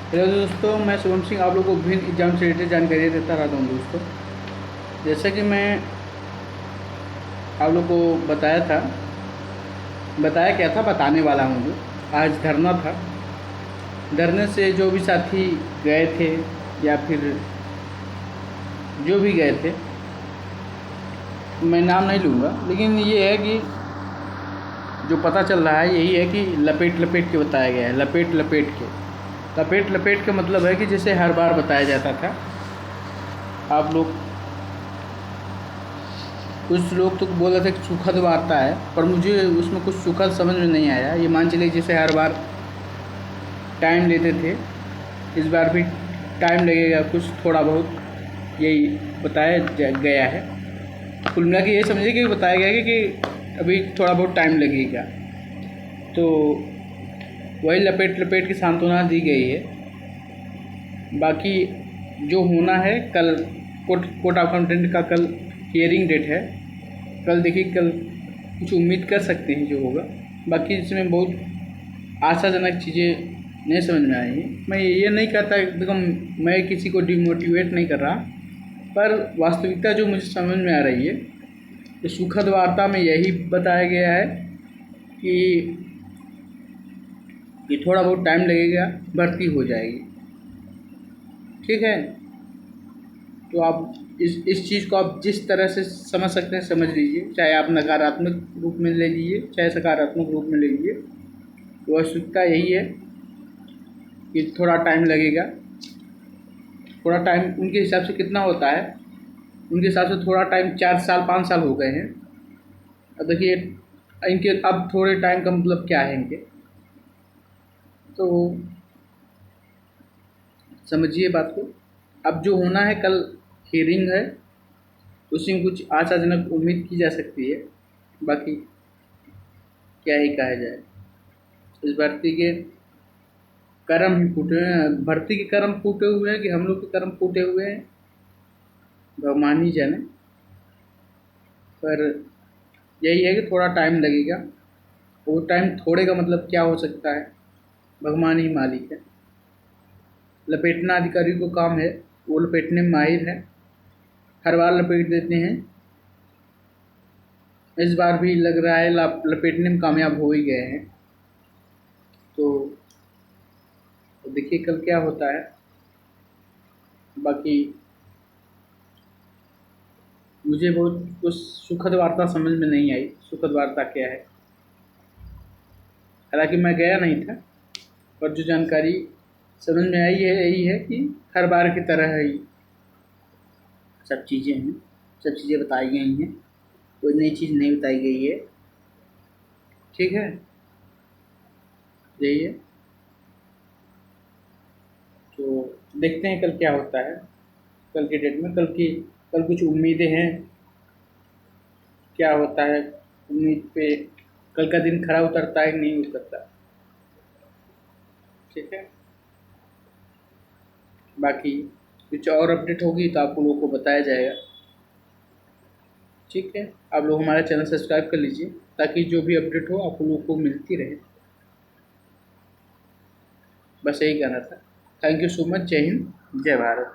Hello दोस्तों, मैं शुभम सिंह आप लोगों को विभिन्न एग्जाम से रिलेटेड जानकारी देता रहता हूँ दोस्तों। जैसा कि मैं आप लोग को बताया क्या था, बताने वाला हूँ। जो आज धरना था, धरने से जो भी साथी गए थे या फिर जो भी गए थे, मैं नाम नहीं लूँगा, लेकिन ये है कि जो पता चल रहा है यही है कि लपेट लपेट के बताया गया है। लपेट लपेट का मतलब है कि जैसे हर बार बताया जाता था। आप लोग कुछ लोग तो बोल रहे थे कि सुखद वार्ता है, पर मुझे उसमें कुछ सुखद समझ में नहीं आया। ये मान चलिए जैसे हर बार टाइम लेते थे, इस बार भी टाइम लगेगा कुछ थोड़ा बहुत, यही गया है। कुल मिला के ये समझिए कि बताया गया है कि अभी थोड़ा बहुत टाइम लगेगा। तो वही लपेट लपेट की सांत्वना दी गई है। बाकी जो होना है कल, कोर्ट ऑफ कंटेंट का कल हियरिंग डेट है। कल देखिए, कल कुछ उम्मीद कर सकते हैं जो होगा। बाकी इसमें बहुत आशाजनक चीज़ें नहीं समझ में आई हैं। मैं ये नहीं कहता एकदम, मैं किसी को डिमोटिवेट नहीं कर रहा, पर वास्तविकता जो मुझे समझ में आ रही है, तो सुखद वार्ता में यही बताया गया है कि थोड़ा बहुत टाइम लगेगा, भर्ती हो जाएगी। ठीक है, तो आप इस चीज़ को आप जिस तरह से समझ सकते हैं समझ लीजिए, चाहे आप नकारात्मक रूप में ले लीजिए चाहे सकारात्मक रूप में ले लीजिए। तो वास्तविकता यही है कि थोड़ा टाइम लगेगा। थोड़ा टाइम उनके हिसाब से कितना होता है, उनके हिसाब से थोड़ा टाइम 4 साल 5 साल हो गए हैं। अब देखिए इनके अब थोड़े टाइम का मतलब क्या है इनके, तो समझिए बात को। अब जो होना है कल हियरिंग है, उसी में कुछ आशाजनक उम्मीद की जा सकती है। बाकी क्या ही कहा जाए, इस भर्ती के कर्म ही फूटे हैं। भर्ती के कर्म फूटे हुए हैं कि हम लोग के कर्म फूटे हुए हैं, भगवान ही जाने। पर यही है कि थोड़ा टाइम लगेगा। वो टाइम थोड़े का मतलब क्या हो सकता है, भगवान ही मालिक है। लपेटना अधिकारी को काम है, वो लपेटने में माहिर है, हर बार लपेट देते हैं। इस बार भी लग रहा है लपेटने में कामयाब हो ही गए हैं। तो देखिए कल क्या होता है। बाकी मुझे बहुत कुछ सुखद वार्ता समझ में नहीं आई, सुखद वार्ता क्या है। हालांकि मैं गया नहीं था, पर जो जानकारी समझ में आई है यही है कि हर बार की तरह ही सब चीज़ें हैं, सब चीज़ें बताई गई हैं, कोई नई चीज़ नहीं बताई गई है। ठीक है, यही है। तो देखते हैं कल क्या होता है। कल की डेट में कल कुछ उम्मीदें हैं, क्या होता है उम्मीद पे कल का दिन खरा उतरता है कि नहीं उतरता। ठीक है, बाकी कुछ और अपडेट होगी तो आप लोगों को बताया जाएगा। ठीक है, आप लोग हमारा चैनल सब्सक्राइब कर लीजिए ताकि जो भी अपडेट हो आप लोगों को मिलती रहे। बस यही कहना था। Thank you so much. जय हिंद, जय भारत।